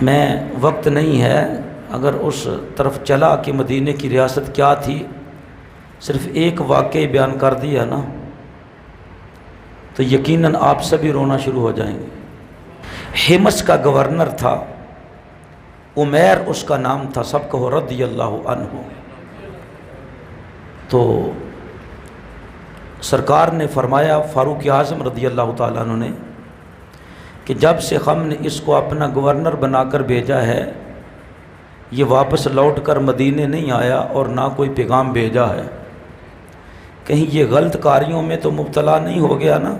میں وقت نہیں ہے، اگر اس طرف چلا کہ مدینے کی ریاست کیا تھی صرف ایک واقعہ بیان کر دیا نا تو یقیناً آپ سبھی رونا شروع ہو جائیں گے۔ حمص کا گورنر تھا، عمیر اس کا نام تھا، سب کہو رضی اللہ عنہ۔ تو سرکار نے فرمایا فاروق اعظم رضی اللہ تعالیٰ عنہ نے کہ جب سے ہم نے اس کو اپنا گورنر بنا کر بھیجا ہے یہ واپس لوٹ کر مدینے نہیں آیا اور نہ کوئی پیغام بھیجا ہے، کہیں یہ غلط کاریوں میں تو مبتلا نہیں ہو گیا نا؟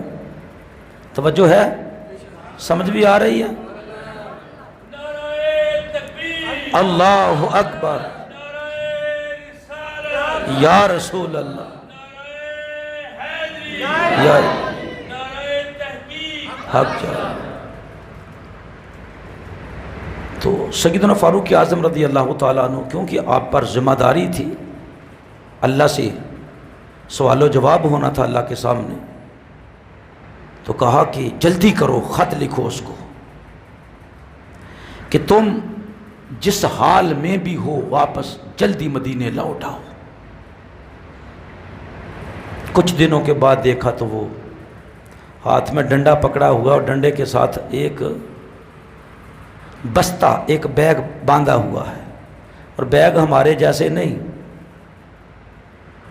توجہ ہے؟ سمجھ بھی آ رہی ہے؟ اللہ اکبر، یا رسول اللہ، یا حق جائے۔ تو سیدنا فاروق اعظم رضی اللہ تعالیٰ عنہ کیونکہ آپ پر ذمہ داری تھی، اللہ سے سوال و جواب ہونا تھا اللہ کے سامنے، تو کہا کہ جلدی کرو، خط لکھو اس کو کہ تم جس حال میں بھی ہو واپس جلدی مدینے لوٹ آؤ۔ کچھ دنوں کے بعد دیکھا تو وہ ہاتھ میں ڈنڈا پکڑا ہوا اور ڈنڈے کے ساتھ ایک بستہ، ایک بیگ باندھا ہوا ہے، اور بیگ ہمارے جیسے نہیں،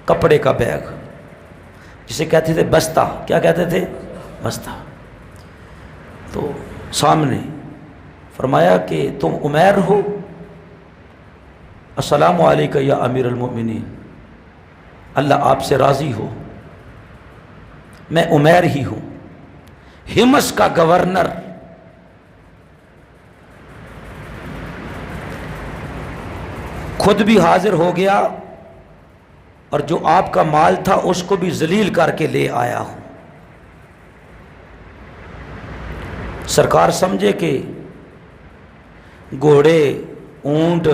کپڑے کا بیگ جسے کہتے تھے بستہ، کیا کہتے تھے؟ بستہ۔ تو سامنے فرمایا کہ تم عمیر ہو؟ السلام علیکم یا امیر المؤمنین، اللہ آپ سے راضی ہو، میں عمیر ہی ہوں، حمص کا گورنر۔ خود بھی حاضر ہو گیا اور جو آپ کا مال تھا اس کو بھی ذلیل کر کے لے آیا ہوں۔ سرکار سمجھے کہ گھوڑے، اونٹ،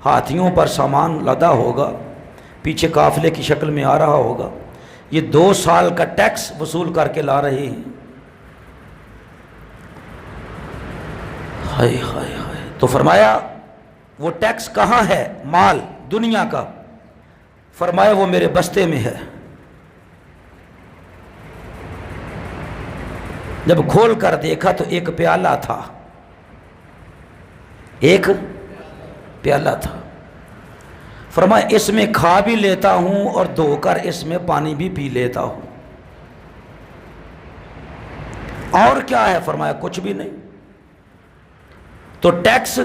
ہاتھیوں پر سامان لدا ہوگا، پیچھے قافلے کی شکل میں آ رہا ہوگا، یہ 2 سال کا ٹیکس وصول کر کے لا رہے ہیں۔ ہائے ہائے ہائے، تو فرمایا وہ ٹیکس کہاں ہے؟ مال دنیا کا، فرمایا وہ میرے بستے میں ہے۔ جب کھول کر دیکھا تو ایک پیالہ تھا، ایک پیالہ تھا، فرمایا اس میں کھا بھی لیتا ہوں اور دھو کر اس میں پانی بھی پی لیتا ہوں۔ اور کیا ہے؟ فرمایا کچھ بھی نہیں۔ تو ٹیکس،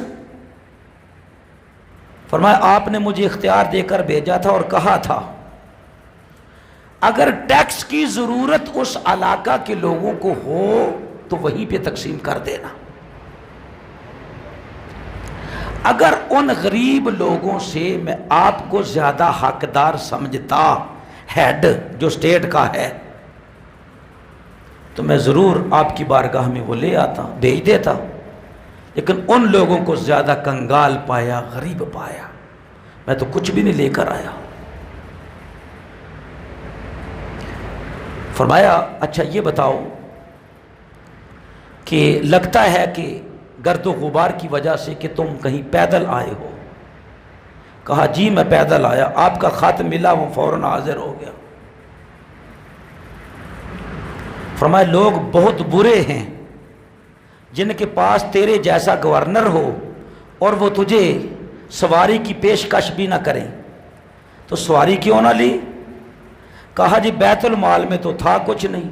فرمایا آپ نے مجھے اختیار دے کر بھیجا تھا اور کہا تھا اگر ٹیکس کی ضرورت اس علاقہ کے لوگوں کو ہو تو وہیں پہ تقسیم کر دینا، اگر ان غریب لوگوں سے میں آپ کو زیادہ حقدار سمجھتا، ہیڈ جو اسٹیٹ کا ہے، تو میں ضرور آپ کی بارگاہ میں وہ لے آتا، بھیج دیتا، لیکن ان لوگوں کو زیادہ کنگال پایا، غریب پایا، میں تو کچھ بھی نہیں لے کر آیا۔ فرمایا اچھا یہ بتاؤ کہ لگتا ہے کہ گرد و غبار کی وجہ سے کہ تم کہیں پیدل آئے ہو؟ کہا جی میں پیدل آیا، آپ کا خط ملا، وہ فوراً حاضر ہو گیا۔ فرمایا لوگ بہت برے ہیں جن کے پاس تیرے جیسا گورنر ہو اور وہ تجھے سواری کی پیشکش بھی نہ کریں، تو سواری کیوں نہ لی؟ کہا جی بیت المال میں تو تھا کچھ نہیں،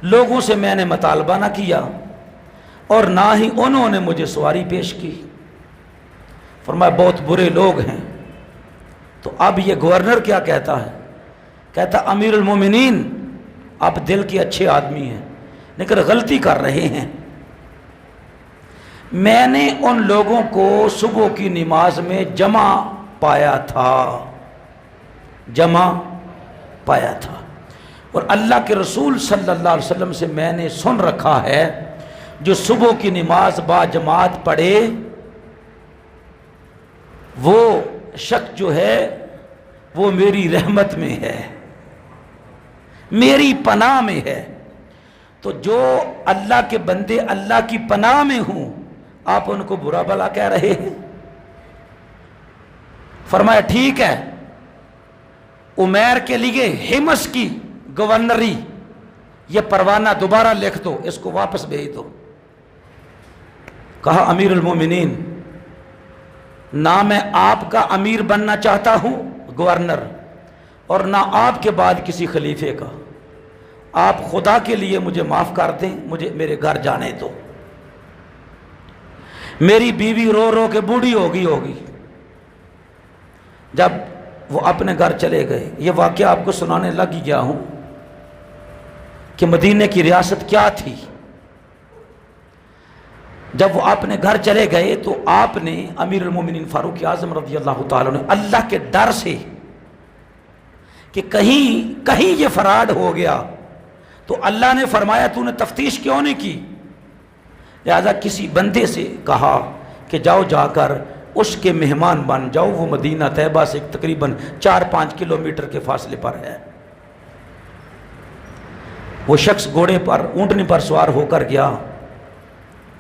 لوگوں سے میں نے مطالبہ نہ کیا اور نہ ہی انہوں نے مجھے سواری پیش کی۔ فرمایا بہت برے لوگ ہیں۔ تو اب یہ گورنر کیا کہتا ہے؟ کہتا امیر المومنین آپ دل کے اچھے آدمی ہیں لیکن غلطی کر رہے ہیں، میں نے ان لوگوں کو صبح کی نماز میں جمع پایا تھا، جمع پایا تھا، اور اللہ کے رسول صلی اللہ علیہ وسلم سے میں نے سن رکھا ہے جو صبح کی نماز با جماعت پڑھے وہ شخص جو ہے وہ میری رحمت میں ہے، میری پناہ میں ہے۔ تو جو اللہ کے بندے اللہ کی پناہ میں ہوں آپ ان کو برا بھلا کہہ رہے ہیں؟ فرمایا ٹھیک ہے، عمیر کے لیے حمص کی گورنری یہ پروانہ دوبارہ لکھ دو، اس کو واپس بھیج دو۔ کہا امیر المومنین نہ میں آپ کا امیر بننا چاہتا ہوں گورنر، اور نہ آپ کے بعد کسی خلیفے کا، آپ خدا کے لیے مجھے معاف کر دیں، مجھے میرے گھر جانے دو، میری بیوی رو رو کے بوڑھی ہوگی۔ جب وہ اپنے گھر چلے گئے، یہ واقعہ آپ کو سنانے لگ گیا ہوں کہ مدینے کی ریاست کیا تھی۔ جب وہ اپنے گھر چلے گئے تو آپ نے امیر المومنین فاروق اعظم رضی اللہ تعالیٰ نے اللہ کے ڈر سے کہ کہیں یہ فراڈ ہو گیا، تو اللہ نے فرمایا تو نے تفتیش کیوں نہیں کی؟ لہذا کسی بندے سے کہا کہ جاؤ جا کر اس کے مہمان بن جاؤ، وہ مدینہ طیبہ سے تقریباً 4-5 کلومیٹر کے فاصلے پر ہے۔ وہ شخص گھوڑے پر اونٹنی پر سوار ہو کر گیا،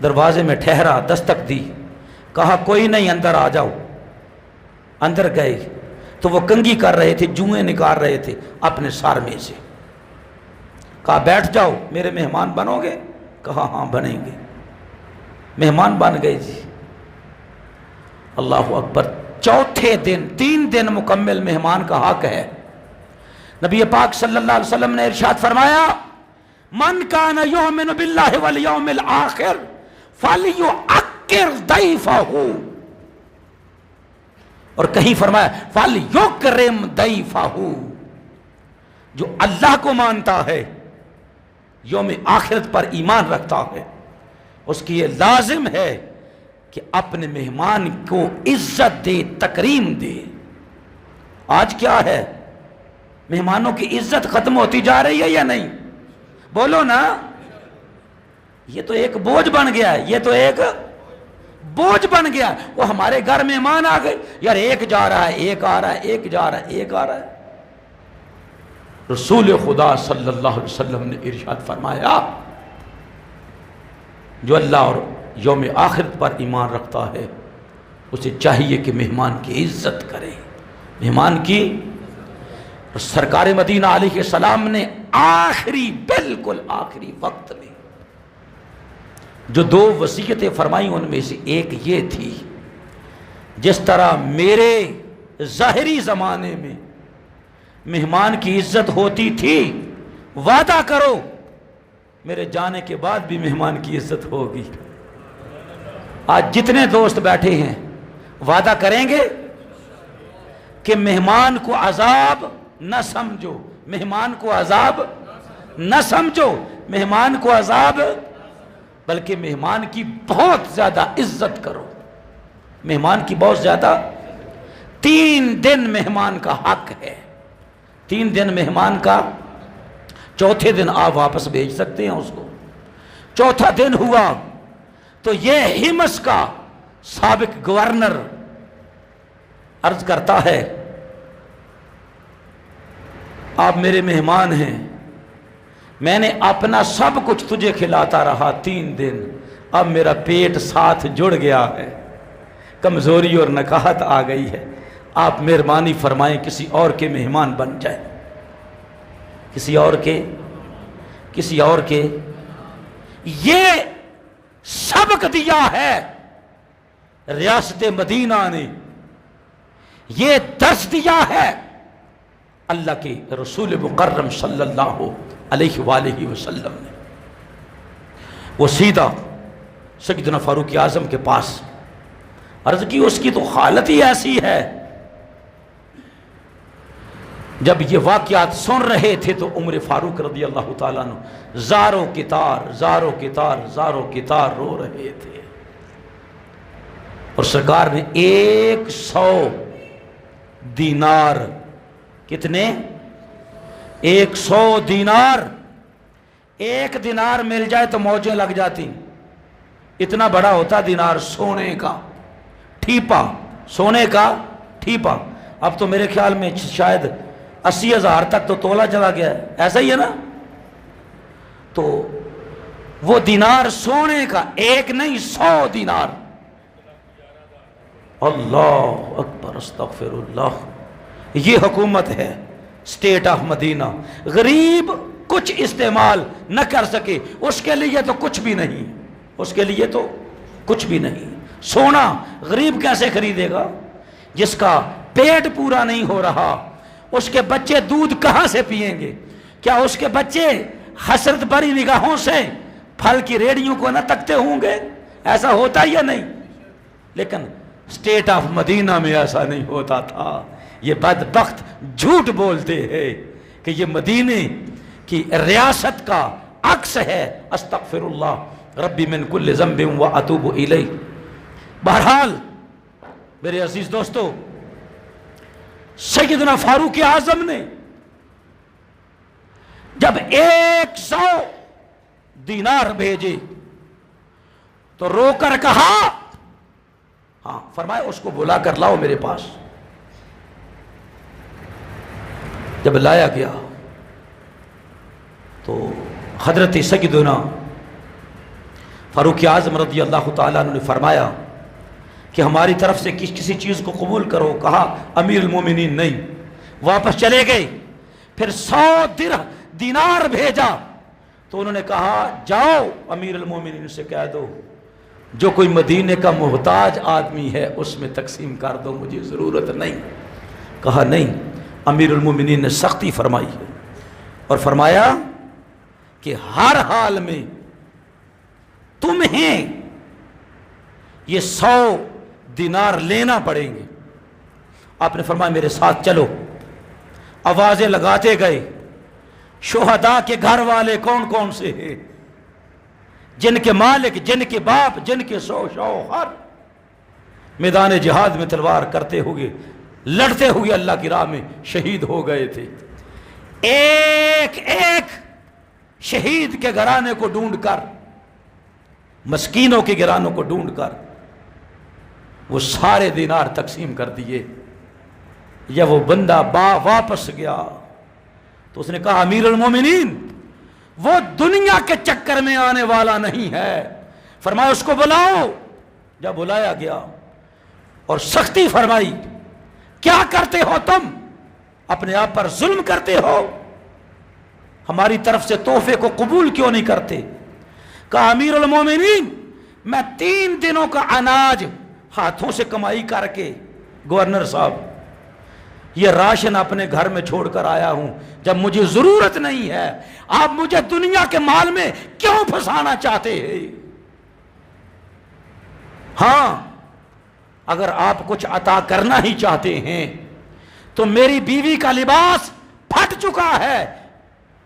دروازے میں ٹھہرا، دستک دی، کہا کوئی نہیں اندر آ جاؤ۔ اندر گئے تو وہ کنگھی کر رہے تھے، جوئیں نکال رہے تھے اپنے سار میں سے۔ کہا بیٹھ جاؤ، میرے مہمان بنو گے؟ کہا ہاں بنیں گے۔ مہمان بن گئے جی، اللہ اکبر۔ چوتھے دن 3 دن مکمل مہمان کا حق ہے۔ نبی پاک صلی اللہ علیہ وسلم نے ارشاد فرمایا من کان یؤمن باللہ والیوم الآخر فلیعکر ضیفہ، اور کہیں فرمایا فلیکرم ضیفہ، جو اللہ کو مانتا ہے، یوم آخرت پر ایمان رکھتا ہے، اس کی یہ لازم ہے کہ اپنے مہمان کو عزت دے، تکریم دے۔ آج کیا ہے؟ مہمانوں کی عزت ختم ہوتی جا رہی ہے یا نہیں؟ بولو نا، یہ تو ایک بوجھ بن گیا ہے، یہ تو ایک بوجھ بن گیا۔ وہ ہمارے گھر مہمان آ گئے، یار ایک جا رہا ہے، ایک آ رہا ہے، ایک جا رہا ہے، ایک آ رہا ہے۔ رسول خدا صلی اللہ علیہ وسلم نے ارشاد فرمایا جو اللہ اور یوم آخرت پر ایمان رکھتا ہے اسے چاہیے کہ مہمان کی عزت کرے، مہمان کی۔ سرکار مدینہ علیہ السلام نے بالکل آخری وقت میں جو 2 وصیتیں فرمائیں ان میں سے ایک یہ تھی، جس طرح میرے ظاہری زمانے میں مہمان کی عزت ہوتی تھی، وعدہ کرو میرے جانے کے بعد بھی مہمان کی عزت ہوگی۔ آج جتنے دوست بیٹھے ہیں وعدہ کریں گے کہ مہمان کو عذاب نہ سمجھو، مہمان کو عذاب نہ سمجھو، مہمان کو عذاب، بلکہ مہمان کی بہت زیادہ عزت کرو، مہمان کی بہت زیادہ۔ 3 دن مہمان کا حق ہے، 3 دن مہمان کا، چوتھے دن آپ واپس بھیج سکتے ہیں اس کو۔ چوتھا دن ہوا تو یہ حمص کا سابق گورنر عرض کرتا ہے آپ میرے مہمان ہیں، میں نے اپنا سب کچھ تجھے کھلاتا رہا 3 دن، اب میرا پیٹ ساتھ جڑ گیا ہے، کمزوری اور نکاہت آ گئی ہے، آپ مہربانی فرمائیں کسی اور کے مہمان بن جائیں، کسی اور کے۔ یہ سبق دیا ہے ریاست مدینہ نے، یہ درس دیا ہے اللہ کے رسول مکرم صلی اللہ علیہ وآلہ وسلم نے۔ وہ سیدھا سیدنا فاروق اعظم کے پاس عرض کی، اس کی تو حالت ہی ایسی ہے۔ جب یہ واقعات سن رہے تھے تو عمر فاروق رضی اللہ تعالیٰ عنہ زاروں کی تار رو رہے تھے، اور سرکار نے 100 دینار، کتنے؟ 100 دینار، 1 دینار مل جائے تو موجیں لگ جاتی، اتنا بڑا ہوتا دینار، سونے کا ٹھیپا، سونے کا ٹھیپا۔ اب تو میرے خیال میں شاید 80,000 تک تو تولا چلا گیا ہے، ایسا ہی ہے نا؟ تو وہ دینار سونے کا، ایک نہیں 100 دینار. اللہ اکبر، استغفر اللہ. یہ حکومت ہے اسٹیٹ آف مدینہ. غریب کچھ استعمال نہ کر سکے اس کے لیے تو کچھ بھی نہیں، اس کے لیے تو کچھ بھی نہیں. سونا غریب کیسے خریدے گا؟ جس کا پیٹ پورا نہیں ہو رہا، اس کے بچے دودھ کہاں سے پئیں گے؟ کیا اس کے بچے حسرت بھری نگاہوں سے پھل کی ریڑھیوں کو نہ تکتے ہوں گے؟ ایسا ہوتا یا نہیں؟ لیکن اسٹیٹ آف مدینہ میں ایسا نہیں ہوتا تھا. یہ بدبخت جھوٹ بولتے ہیں کہ یہ مدینے کی ریاست کا عکس ہے. استغفر اللہ ربی من کل ذنب واتوب الیہ. بہرحال میرے عزیز دوستو، سیدنا فاروق اعظم نے جب 100 دینار بھیجے تو رو کر کہا، ہاں فرمایا اس کو بلا کر لاؤ میرے پاس. جب لایا گیا تو حضرت سیدنا فاروق اعظم رضی اللہ تعالیٰ عنہ نے فرمایا کہ ہماری طرف سے کسی چیز کو قبول کرو. کہا امیر المومنین نہیں. واپس چلے گئے. پھر 100 دینار بھیجا تو انہوں نے کہا جاؤ امیر المومنین سے کہہ دو جو کوئی مدینے کا محتاج آدمی ہے اس میں تقسیم کر دو، مجھے ضرورت نہیں. کہا نہیں. امیر المومنین نے سختی فرمائی ہے اور فرمایا کہ ہر حال میں تمہیں یہ 100 دینار لینا پڑیں گے. آپ نے فرمایا میرے ساتھ چلو. آوازیں لگاتے گئے. شہداء کے گھر والے کون کون سے ہیں؟ جن کے مالک، جن کے باپ، جن کے شوہر میدان جہاد میں تلوار کرتے ہوئے، لڑتے ہوئے اللہ کی راہ میں شہید ہو گئے تھے. ایک ایک شہید کے گھرانے کو ڈھونڈ کر، مسکینوں کے گھرانوں کو ڈھونڈ کر وہ سارے دینار تقسیم کر دیے. یا وہ بندہ واپس گیا تو اس نے کہا امیر المومنین وہ دنیا کے چکر میں آنے والا نہیں ہے. فرمایا اس کو بلاؤ. جب بلایا گیا اور سختی فرمائی، کیا کرتے ہو تم؟ اپنے آپ پر ظلم کرتے ہو؟ ہماری طرف سے تحفے کو قبول کیوں نہیں کرتے؟ کہا امیر المومنین میں 3 دنوں کا اناج ہاتھوں سے کمائی کر کے، گورنر صاحب یہ راشن اپنے گھر میں چھوڑ کر آیا ہوں. جب مجھے ضرورت نہیں ہے آپ مجھے دنیا کے مال میں کیوں پھنسانا چاہتے ہیں؟ ہاں اگر آپ کچھ عطا کرنا ہی چاہتے ہیں تو میری بیوی کا لباس پھٹ چکا ہے.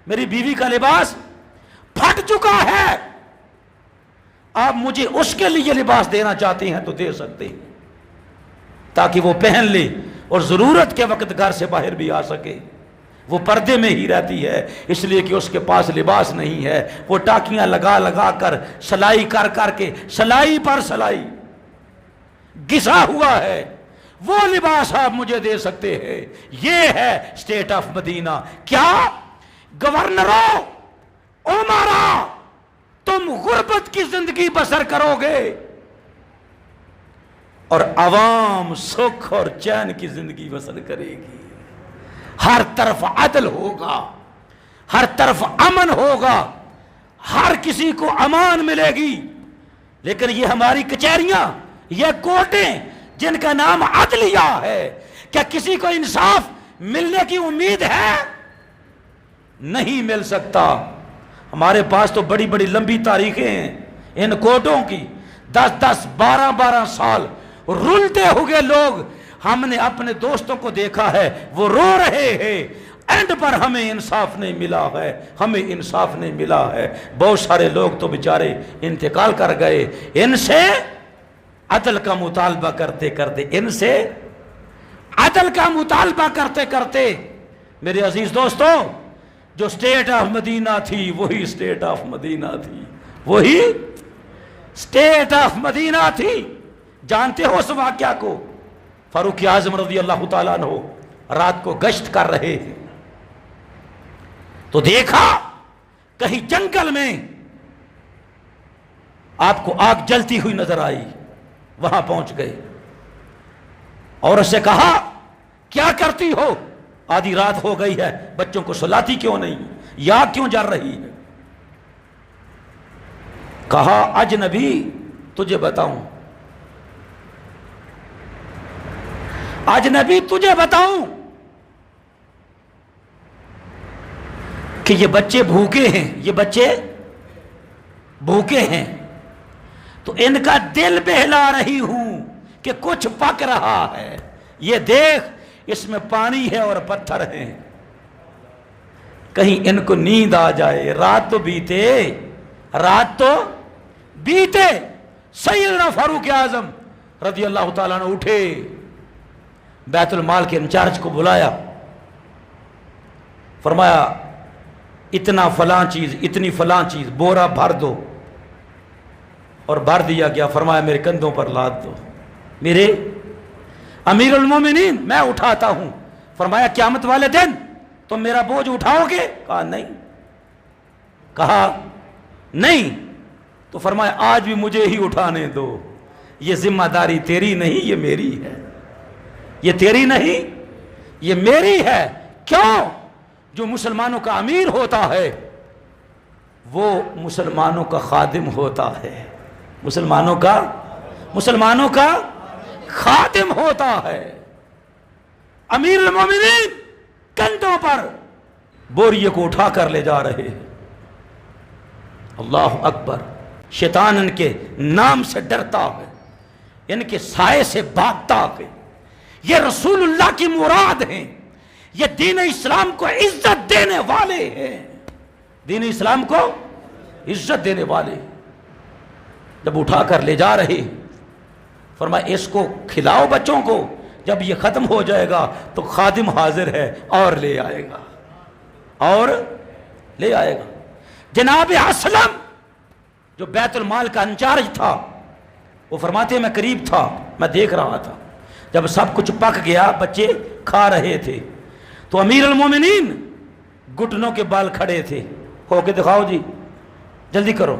میری بیوی کا لباس پھٹ چکا ہے. آپ مجھے اس کے لیے لباس دینا چاہتے ہیں تو دے سکتے ہیں تاکہ وہ پہن لے اور ضرورت کے وقت گھر سے باہر بھی آ سکے. وہ پردے میں ہی رہتی ہے اس لیے کہ اس کے پاس لباس نہیں ہے. وہ ٹاکیاں لگا لگا کر، سلائی کر کر کے، سلائی پر سلائی گھسا ہوا ہے. وہ لباس آپ مجھے دے سکتے ہیں. یہ ہے اسٹیٹ آف مدینہ. کیا گورنروں، عمرا، تم غربت کی زندگی بسر کرو گے اور عوام سکھ اور چین کی زندگی بسر کرے گی. ہر طرف عدل ہوگا، ہر طرف امن ہوگا، ہر کسی کو امان ملے گی. لیکن یہ ہماری کچہریاں، یہ کورٹیں جن کا نام عدلیہ ہے، کیا کسی کو انصاف ملنے کی امید ہے؟ نہیں مل سکتا. ہمارے پاس تو بڑی بڑی لمبی تاریخیں ہیں ان کورٹوں کی. 10 12 سال رلتے ہوئے لوگ ہم نے اپنے دوستوں کو دیکھا ہے، وہ رو رہے ہیں اینڈ پر ہمیں انصاف نہیں ملا ہے، ہمیں انصاف نہیں ملا ہے. بہت سارے لوگ تو بیچارے انتقال کر گئے. ان سے عدل کا مطالبہ کرتے کرتے، ان سے عدل کا مطالبہ کرتے کرتے میرے عزیز دوستو، جو اسٹیٹ آف مدینہ تھی وہی اسٹیٹ آف مدینہ تھی، وہی اسٹیٹ آف مدینہ تھی. جانتے ہو اس واقعہ کو؟ فاروق اعظم رضی اللہ تعالیٰ عنہ رات کو گشت کر رہے تھے تو دیکھا کہیں جنگل میں آپ کو آگ جلتی ہوئی نظر آئی، وہاں پہنچ گئے اور اس سے کہا کیا کرتی ہو؟ آدھی رات ہو گئی ہے، بچوں کو سلاتی کیوں نہیں؟ یا کیوں جل رہی ہے؟ کہا اجنبی تجھے بتاؤں، اجنبی تجھے بتاؤں کہ یہ بچے بھوکے ہیں، یہ بچے بھوکے ہیں، تو ان کا دل بہلا رہی ہوں کہ کچھ پک رہا ہے، یہ دیکھ اس میں پانی ہے اور پتھر ہیں، کہیں ان کو نیند آ جائے، رات تو بیتے، رات تو بیتے۔ سیدنا فاروق اعظم رضی اللہ تعالیٰ عنہ اٹھے، بیت المال کے انچارج کو بلایا، فرمایا اتنا فلاں چیز، اتنی فلاں چیز، بورا بھر دو، اور بھر دیا گیا۔ فرمایا میرے کندھوں پر لاد دو، میرے امیر المومنین میں اٹھاتا ہوں۔ فرمایا قیامت والے دن تم میرا بوجھ اٹھاؤ گے؟ کہا نہیں، کہا نہیں، تو فرمایا آج بھی مجھے ہی اٹھانے دو، یہ ذمہ داری تیری نہیں، یہ میری ہے، یہ تیری نہیں، یہ میری ہے۔ کیوں؟ جو مسلمانوں کا امیر ہوتا ہے وہ مسلمانوں کا خادم ہوتا ہے، مسلمانوں کا خادم ہوتا ہے۔ امیر المومنین کندھوں پر بوریے کو اٹھا کر لے جا رہے ہیں، اللہ اکبر۔ شیطان ان کے نام سے ڈرتا ہے، ان کے سائے سے بھاگتا ہے۔ یہ رسول اللہ کی مراد ہیں، یہ دین اسلام کو عزت دینے والے ہیں، دین اسلام کو عزت دینے والے۔ جب اٹھا کر لے جا رہے، فرمایا اس کو کھلاؤ بچوں کو، جب یہ ختم ہو جائے گا تو خادم حاضر ہے اور لے آئے گا، اور لے آئے گا۔ جناب اسلم جو بیت المال کا انچارج تھا، وہ فرماتے ہیں میں قریب تھا، میں دیکھ رہا تھا، جب سب کچھ پک گیا، بچے کھا رہے تھے، تو امیر المومنین گھٹنوں کے بال کھڑے تھے، ہو کے دکھاؤ جی، جلدی کرو،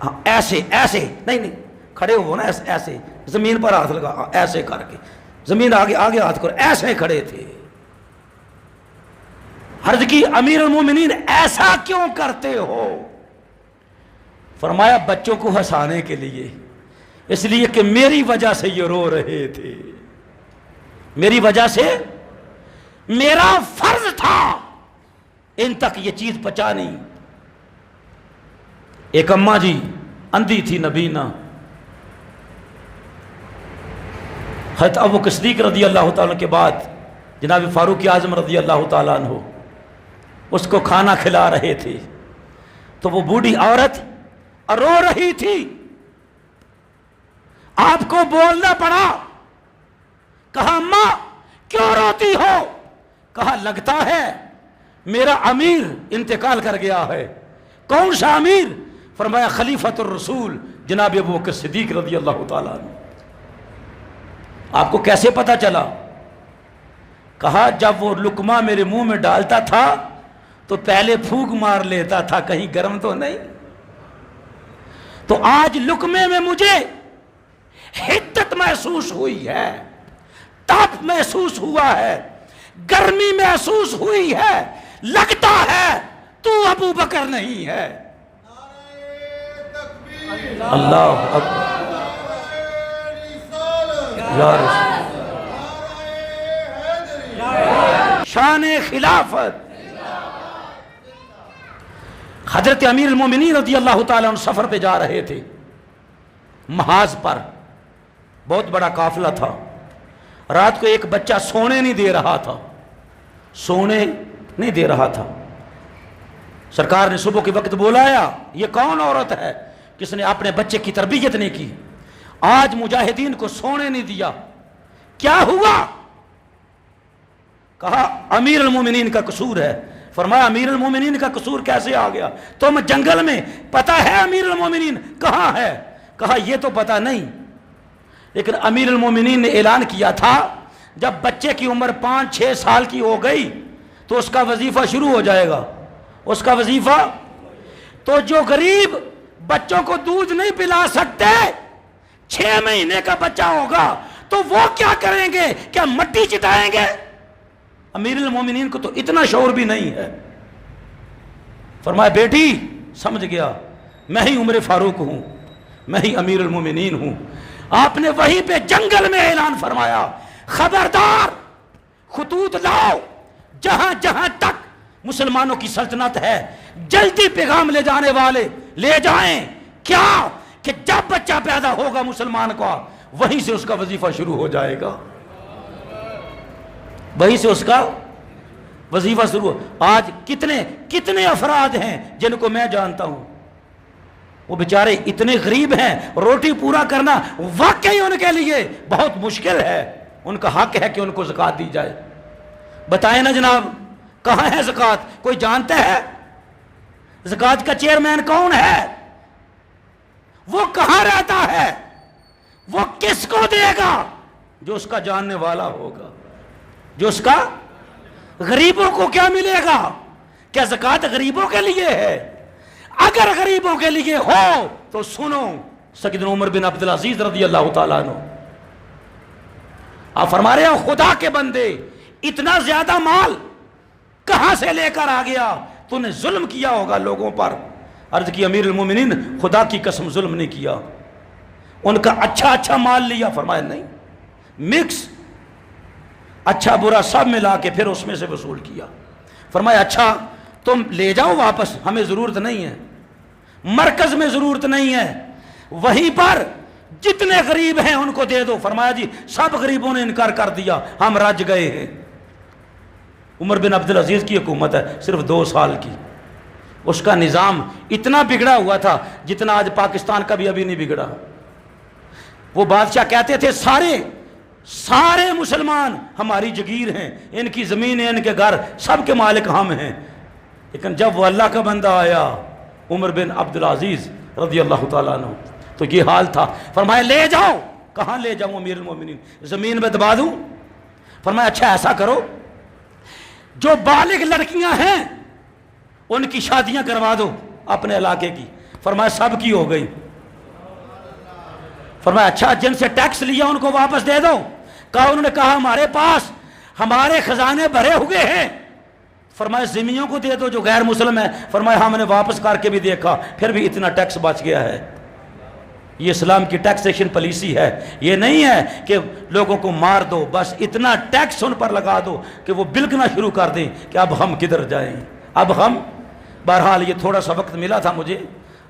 ہاں ایسے ایسے نہیں کھڑے ہو نا، ایسے زمین پر ہاتھ لگا، ایسے کر کے زمین آگے آگے ہاتھ کرو، ایسے کھڑے تھے۔ عرض کی امیر المومنین ایسا کیوں کرتے ہو؟ فرمایا بچوں کو ہنسانے کے لیے، اس لیے کہ میری وجہ سے یہ رو رہے تھے، میری وجہ سے، میرا فرض تھا ان تک یہ چیز پہنچانی۔ ایک اماں جی اندھی تھی نبینا، حضرت ابوبکر صدیق رضی اللہ تعالیٰ کے بعد جناب فاروق اعظم رضی اللہ تعالیٰ عنہ اس کو کھانا کھلا رہے تھے، تو وہ بوڑھی عورت رو رہی تھی، آپ کو بولنا پڑا، کہا اماں کیوں روتی ہو؟ کہا لگتا ہے میرا امیر انتقال کر گیا ہے۔ کون سا امیر؟ فرمایا خلیفۃ الرسول جناب ابوبکر صدیق رضی اللہ تعالیٰ عنہ۔ آپ کو کیسے پتا چلا؟ کہا جب وہ لقمہ میرے منہ میں ڈالتا تھا تو پہلے پھونک مار لیتا تھا کہیں گرم تو نہیں، تو آج لقمے میں مجھے حدت محسوس ہوئی ہے، تاپ محسوس ہوا ہے، گرمی محسوس ہوئی ہے، لگتا ہے تو ابو بکر نہیں ہے۔ اللہ اکبر، یا رسول، شان خلافت۔ حضرت امیر المومنین رضی اللہ تعالیٰ عنہ سفر پہ جا رہے تھے، محاذ پر بہت بڑا قافلہ تھا، رات کو ایک بچہ سونے نہیں دے رہا تھا، سونے نہیں دے رہا تھا۔ سرکار نے صبح کے وقت بلایا، یہ کون عورت ہے کس نے اپنے بچے کی تربیت نہیں کی، آج مجاہدین کو سونے نہیں دیا، کیا ہوا؟ کہا امیر المومنین کا قصور ہے۔ فرمایا امیر المومنین کا قصور کیسے آ گیا؟ تم جنگل میں، پتہ ہے امیر المومنین کہاں ہے؟ کہا یہ تو پتہ نہیں، لیکن امیر المومنین نے اعلان کیا تھا جب بچے کی عمر 5-6 سال کی ہو گئی تو اس کا وظیفہ شروع ہو جائے گا، اس کا وظیفہ۔ تو جو غریب بچوں کو دودھ نہیں پلا سکتے، 6 مہینے کا بچہ ہوگا تو وہ کیا کریں گے؟ کیا مٹی چٹائیں گے؟ امیر المومنین کو تو اتنا شعور بھی نہیں ہے. فرمایا بیٹی سمجھ گیا، میں ہی عمر فاروق ہوں، میں ہی امیر المومنین ہوں. آپ نے وہیں پہ جنگل میں اعلان فرمایا، خبردار خطوط لاؤ، جہاں جہاں تک مسلمانوں کی سلطنت ہے جلدی پیغام لے جانے والے لے جائیں. کیا کہ جب بچہ پیدا ہوگا مسلمان کا وہیں سے اس کا وظیفہ شروع ہو جائے گا، وہیں سے اس کا وظیفہ شروع. آج کتنے افراد ہیں جن کو میں جانتا ہوں، وہ بیچارے اتنے غریب ہیں، روٹی پورا کرنا واقعی ان کے لیے بہت مشکل ہے. ان کا حق ہے کہ ان کو زکوٰۃ دی جائے. بتائیں نا جناب، کہاں ہے زکوٰۃ؟ کوئی جانتا ہے؟ زکوٰۃ کا چیئرمین کون ہے؟ وہ کہاں رہتا ہے؟ وہ کس کو دے گا؟ جو اس کا جاننے والا ہوگا، جو اس کا. غریبوں کو کیا ملے گا؟ کیا زکوٰۃ غریبوں کے لیے ہے؟ اگر غریبوں کے لیے ہو تو سنو، سیدنا عمر بن عبدالعزیز رضی اللہ تعالیٰ عنہ آپ فرما رہے ہیں خدا کے بندے اتنا زیادہ مال کہاں سے لے کر آ گیا؟ تو نے ظلم کیا ہوگا لوگوں پر. عرض کی امیر المومنین خدا کی قسم ظلم نہیں کیا. ان کا اچھا مال لیا؟ فرمایا نہیں، مکس اچھا برا سب ملا کے پھر اس میں سے وصول کیا. فرمایا اچھا تم لے جاؤ واپس، ہمیں ضرورت نہیں ہے، مرکز میں ضرورت نہیں ہے، وہیں پر جتنے غریب ہیں ان کو دے دو. فرمایا جی سب غریبوں نے انکار کر دیا، ہم رج گئے ہیں. عمر بن عبدالعزیز کی حکومت ہے صرف 2 سال کی، اس کا نظام اتنا بگڑا ہوا تھا جتنا آج پاکستان کا بھی ابھی نہیں بگڑا. وہ بادشاہ کہتے تھے سارے مسلمان ہماری جگیر ہیں، ان کی زمین ہے، ان کے گھر، سب کے مالک ہم ہیں. لیکن جب وہ اللہ کا بندہ آیا عمر بن عبدالعزیز رضی اللہ تعالیٰ عنہ تو یہ حال تھا. فرمایا لے جاؤ. کہاں لے جاؤں امیر المومنین؟ زمین میں دبا دوں؟ فرمایا اچھا ایسا کرو، جو بالغ لڑکیاں ہیں ان کی شادیاں کروا دو اپنے علاقے کی. فرمایا سب کی ہو گئی. فرمایا اچھا جن سے ٹیکس لیا ان کو واپس دے دو. انہوں نے کہا ہمارے پاس ہمارے خزانے بھرے ہوئے ہیں. فرمایا زمیوں کو دے دو جو غیر مسلم ہیں. فرمایا ہم نے واپس کر کے بھی دیکھا پھر بھی اتنا ٹیکس بچ گیا ہے. یہ اسلام کی ٹیکسیشن پالیسی ہے. یہ نہیں ہے کہ لوگوں کو مار دو، بس اتنا ٹیکس ان پر لگا دو کہ وہ بلکنا شروع کر دیں کہ اب ہم کدھر جائیں. اب ہم بہرحال یہ تھوڑا سا وقت ملا تھا مجھے،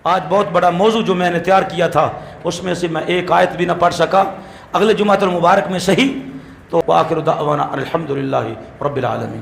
آج بہت بڑا موضوع جو میں نے تیار کیا تھا اس میں سے میں ایک آیت بھی نہ پڑھ سکا. اگلے جمعہ المبارک میں صحیح. تو آخر دعوانا الحمدللہ رب العالمین.